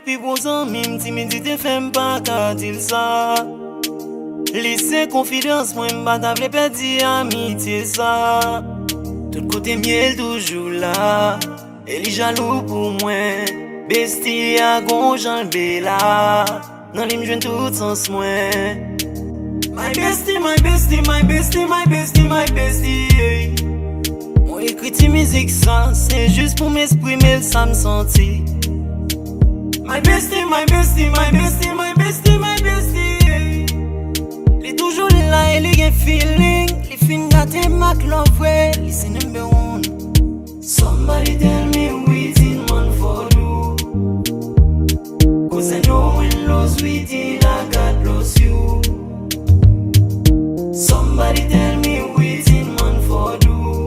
pi bon zami m'timidité fèm pa ka dil sa. Laissez confidence moi m'bata vle perdi amitié ça. Tout côté miel toujours là. Elle est jaloux pour moi. Bestie a gon jan bela. Nan li m'jwen tout sens moi. My bestie, my bestie, my bestie, my bestie, my bestie, hey. Moi écrit musique ça, c'est juste pour m'exprimer le ça me senti. My bestie, my bestie, my bestie, my bestie, my bestie, hey. Li toujours là et li gen feeling. Li fin gâté ma love way. Li c'est number one. Somebody tell me waiting man for you. Cause I know when lost within I God bless you. Somebody tell me waiting man for you.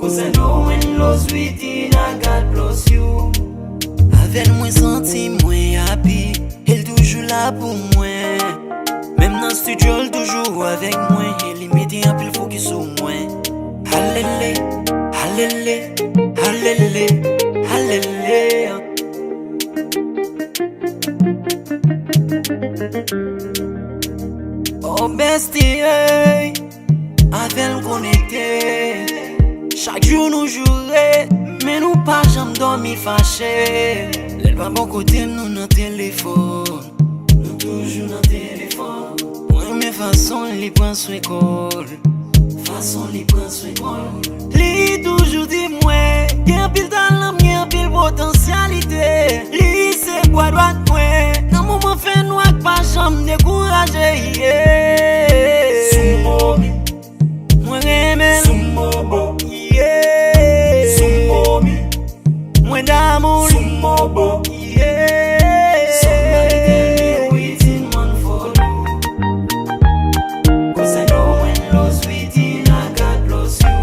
Cause I know when lost within I God bless you. Avec moi senti moi happy. Elle toujours là pour moi. Même dans le studio elle toujours avec moi. Elle mette un peu le focus sur moi. Allez, allez, allez, allez. Oh bestie, hey, avec connecté. Chaque jour nous jouer, mais nous pas jamais dormi fâché. Elle va bon côté nous dans téléphone. Nous toujours dans téléphone. Moi mes façons les prend sur école. Façon les prend sur école. Li toujours dit moi, y'a pile talent, y'a pile potentialité. Li c'est quoi droite moi. Dans moment fait noir pas jamais décourager. Yeah. Sumbomi, moi remède. Sumbobo, yeah. Sumbomi, moi d'amour. Sumbobo, yeah. Somebody tell me waiting man for you. Cause I know when lost within I God bless you.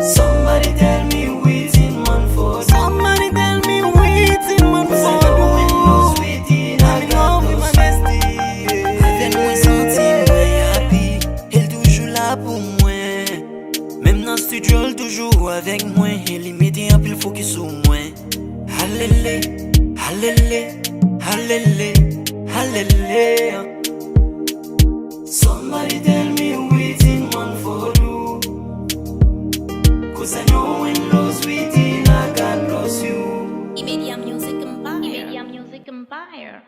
Somebody tell me waiting man for you. Somebody tell me waiting man for you. Pour moi, même dans le studio, elle toujours avec moi. Elle mette un peu le focus sur moi. Allez, allez, allez, allez. Somebody tell me waiting man for you. Cause I know when lost within I God bless you. Imedia Music Empire.